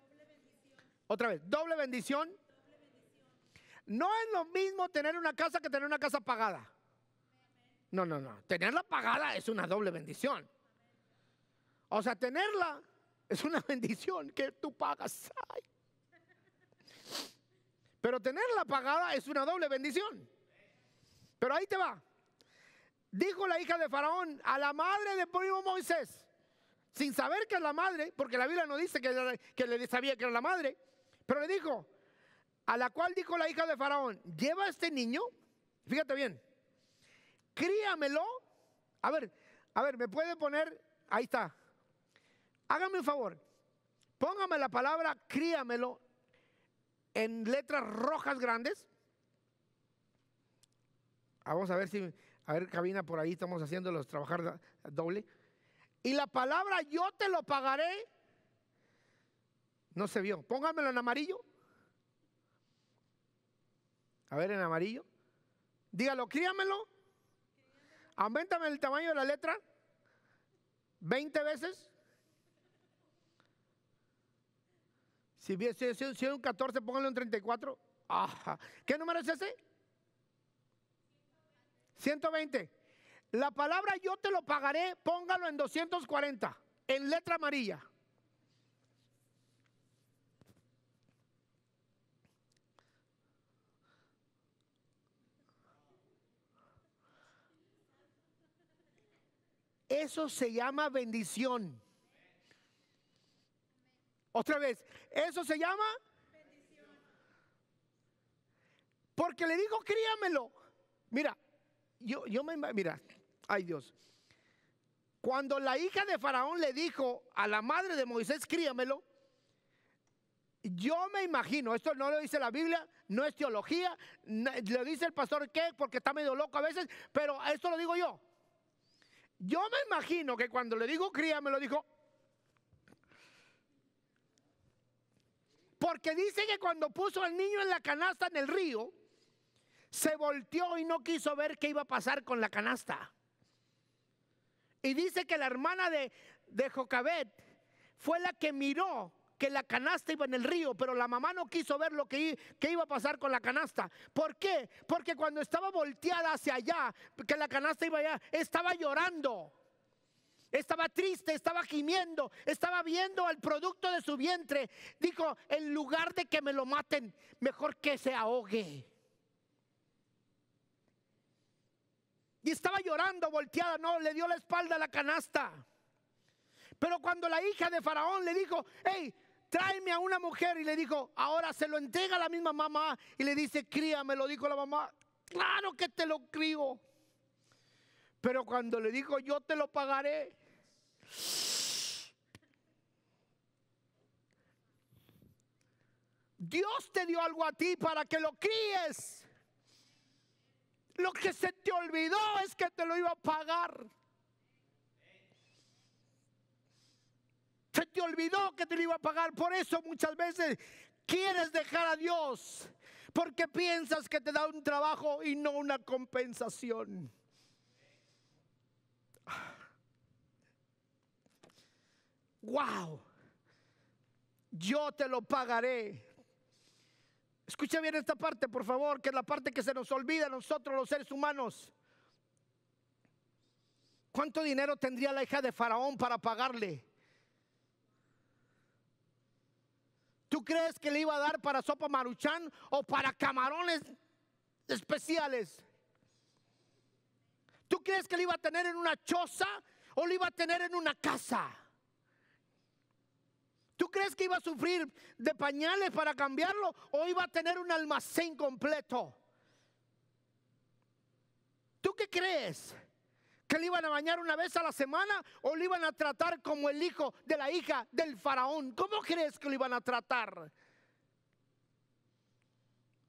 Doble bendición.
Otra vez, doble bendición.
Doble bendición.
No es lo mismo tener una casa que tener una casa pagada. No. Tenerla pagada es una doble bendición. O sea, tenerla es una bendición que tú pagas. Ay. Pero tenerla pagada es una doble bendición. Pero ahí te va. Dijo la hija de Faraón a la madre de primo Moisés, sin saber que es la madre, porque la Biblia no dice que le sabía que era la madre, pero le dijo, a la cual dijo la hija de Faraón: lleva a este niño, fíjate bien, críamelo. A ver, me puede poner, ahí está. Hágame un favor, póngame la palabra críamelo en letras rojas grandes. Vamos a ver cabina, por ahí estamos haciéndolos trabajar doble. Y la palabra yo te lo pagaré, no se vio. Pónganmelo en amarillo. A ver, en amarillo. Dígalo, críamelo. Auméntame el tamaño de la letra 20 veces. Si es un 14, pónganle un 34. Ajá. ¿Qué número es ese? 120. La palabra yo te lo pagaré, póngalo en 240, en letra amarilla. Eso se llama bendición. Otra vez, eso se llama
Bendición.
porque le dijo críamelo. Mira, mira, ay Dios. Cuando la hija de Faraón le dijo a la madre de Moisés: críamelo, yo me imagino, esto no lo dice la Biblia, no es teología, lo dice el pastor Keck porque está medio loco a veces, pero esto lo digo yo. Yo me imagino que cuando le digo críamelo, dijo, porque dice que cuando puso al niño en la canasta en el río, se volteó y no quiso ver qué iba a pasar con la canasta. Y dice que la hermana de Jocabed fue la que miró que la canasta iba en el río, pero la mamá no quiso ver lo que iba a pasar con la canasta. ¿Por qué? Porque cuando estaba volteada hacia allá, que la canasta iba allá, estaba llorando. Estaba triste, estaba gimiendo, estaba viendo el producto de su vientre. Dijo, en lugar de que me lo maten, mejor que se ahogue. Y estaba llorando, volteada, no, le dio la espalda a la canasta. Pero cuando la hija de Faraón le dijo, hey, tráeme a una mujer, y le dijo, ahora se lo entrega a la misma mamá, y le dice, críamelo, dijo la mamá, claro que te lo crío. Pero cuando le dijo, yo te lo pagaré, Dios te dio algo a ti para que lo críes. Lo que se te olvidó es que te lo iba a pagar. Se te olvidó que te lo iba a pagar. Por eso muchas veces quieres dejar a Dios, porque piensas que te da un trabajo y no una compensación. Wow, yo te lo pagaré. Escucha bien esta parte, por favor, que es la parte que se nos olvida a nosotros los seres humanos. ¿Cuánto dinero tendría la hija de Faraón para pagarle? ¿Tú crees que le iba a dar para sopa Maruchan o para camarones especiales? ¿Tú crees que le iba a tener en una choza o le iba a tener en una casa? ¿Tú crees que iba a sufrir de pañales para cambiarlo o iba a tener un almacén completo? ¿Tú qué crees? ¿Que le iban a bañar una vez a la semana o le iban a tratar como el hijo de la hija del faraón? ¿Cómo crees que lo iban a tratar?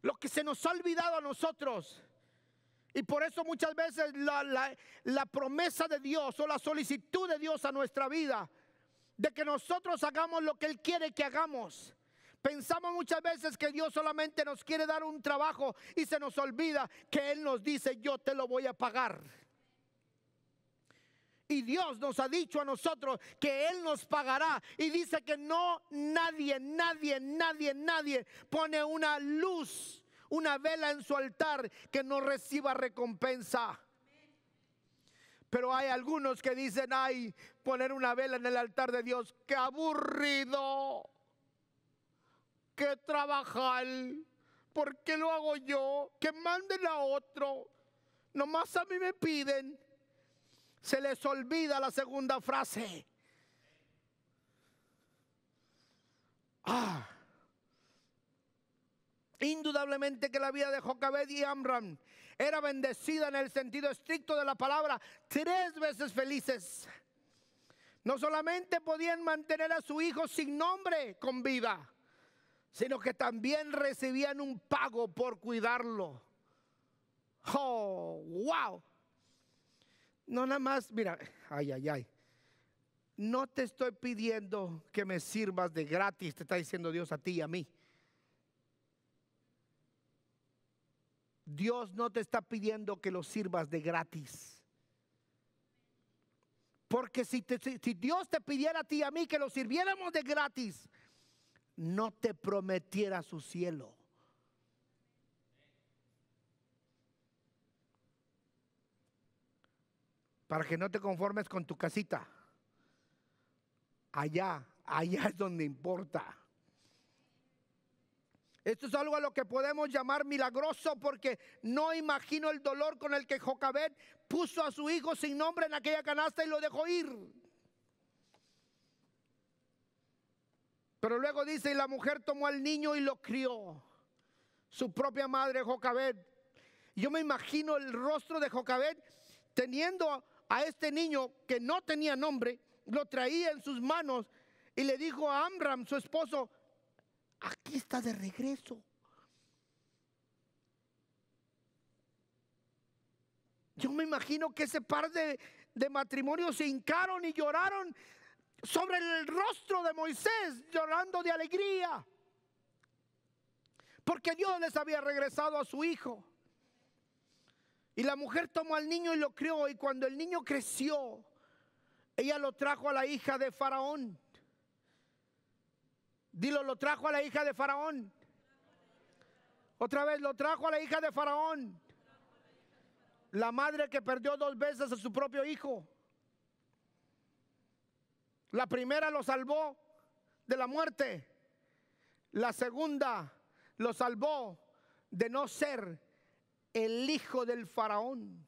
Lo que se nos ha olvidado a nosotros. Y por eso muchas veces la promesa de Dios o la solicitud de Dios a nuestra vida, de que nosotros hagamos lo que Él quiere que hagamos. Pensamos muchas veces que Dios solamente nos quiere dar un trabajo y se nos olvida que Él nos dice, yo te lo voy a pagar. Y Dios nos ha dicho a nosotros que Él nos pagará. Y dice que no, nadie pone una luz, una vela en su altar que no reciba recompensa. Pero hay algunos que dicen, ay, poner una vela en el altar de Dios, qué aburrido, qué trabajar, ¿por qué lo hago yo? Que manden a otro, nomás a mí me piden. Se les olvida la segunda frase. Indudablemente que la vida de Jocabed y Amram era bendecida en el sentido estricto de la palabra, 3 veces felices. No solamente podían mantener a su hijo sin nombre con vida, sino que también recibían un pago por cuidarlo. Oh, wow. No nada más, mira, ay. No te estoy pidiendo que me sirvas de gratis, te está diciendo Dios a ti y a mí. Dios no te está pidiendo que lo sirvas de gratis. Porque si Dios te pidiera a ti y a mí que lo sirviéramos de gratis, no te prometiera su cielo. Para que no te conformes con tu casita. Allá es donde importa. Esto es algo a lo que podemos llamar milagroso, porque no imagino el dolor con el que Jocabed puso a su hijo sin nombre en aquella canasta y lo dejó ir. Pero luego dice, y la mujer tomó al niño y lo crió. Su propia madre Jocabed. Yo me imagino el rostro de Jocabed teniendo a este niño que no tenía nombre, lo traía en sus manos y le dijo a Amram, su esposo, aquí está de regreso. Yo me imagino que ese par de matrimonios se hincaron y lloraron sobre el rostro de Moisés, llorando de alegría, porque Dios les había regresado a su hijo. Y la mujer tomó al niño y lo crió, y cuando el niño creció, ella lo trajo a la hija de Faraón. Dilo, lo trajo a la hija de Faraón. Otra vez, lo trajo a la hija de Faraón. La madre que perdió 2 veces a su propio hijo. La primera lo salvó de la muerte. La segunda lo salvó de no ser el hijo del faraón.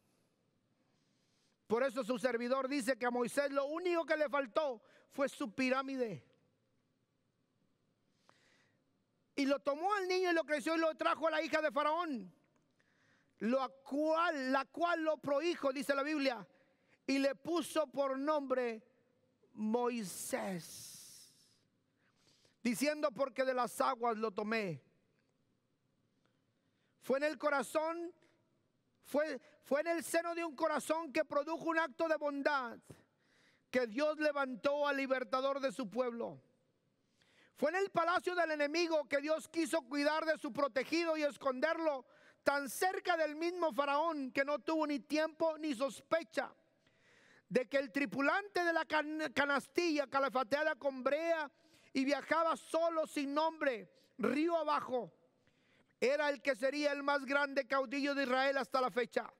Por eso su servidor dice que a Moisés lo único que le faltó fue su pirámide. Y lo tomó al niño y lo creció y lo trajo a la hija de Faraón, la cual lo prohijo, dice la Biblia, y le puso por nombre Moisés, diciendo: porque de las aguas lo tomé. Fue en el corazón, fue en el seno de un corazón que produjo un acto de bondad, que Dios levantó al libertador de su pueblo. Fue en el palacio del enemigo que Dios quiso cuidar de su protegido y esconderlo tan cerca del mismo faraón, que no tuvo ni tiempo ni sospecha de que el tripulante de la canastilla calafateada con brea y viajaba solo sin nombre río abajo era el que sería el más grande caudillo de Israel hasta la fecha.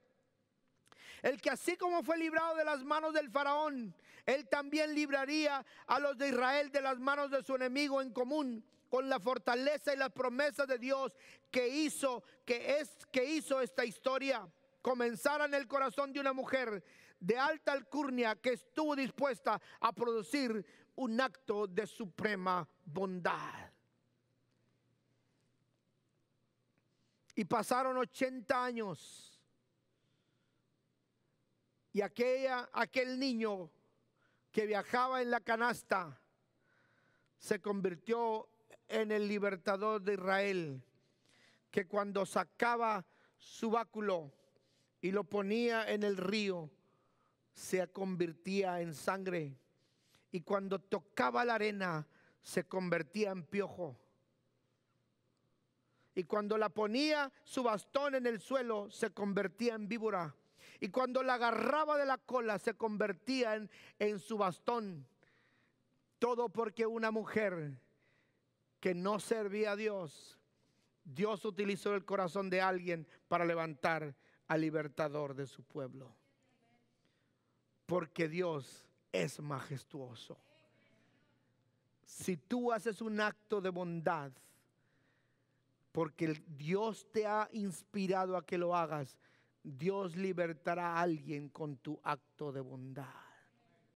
El que, así como fue librado de las manos del faraón, él también libraría a los de Israel de las manos de su enemigo en común, con la fortaleza y las promesas de Dios que hizo esta historia comenzara en el corazón de una mujer de alta alcurnia que estuvo dispuesta a producir un acto de suprema bondad. Y pasaron 80 años. Y aquel niño que viajaba en la canasta se convirtió en el libertador de Israel, que cuando sacaba su báculo y lo ponía en el río, se convertía en sangre, y cuando tocaba la arena se convertía en piojo, y cuando la ponía su bastón en el suelo se convertía en víbora, y cuando la agarraba de la cola se convertía en su bastón. Todo porque una mujer que no servía a Dios, Dios utilizó el corazón de alguien para levantar al libertador de su pueblo. Porque Dios es majestuoso. Si tú haces un acto de bondad, porque Dios te ha inspirado a que lo hagas, Dios libertará a alguien con tu acto de bondad.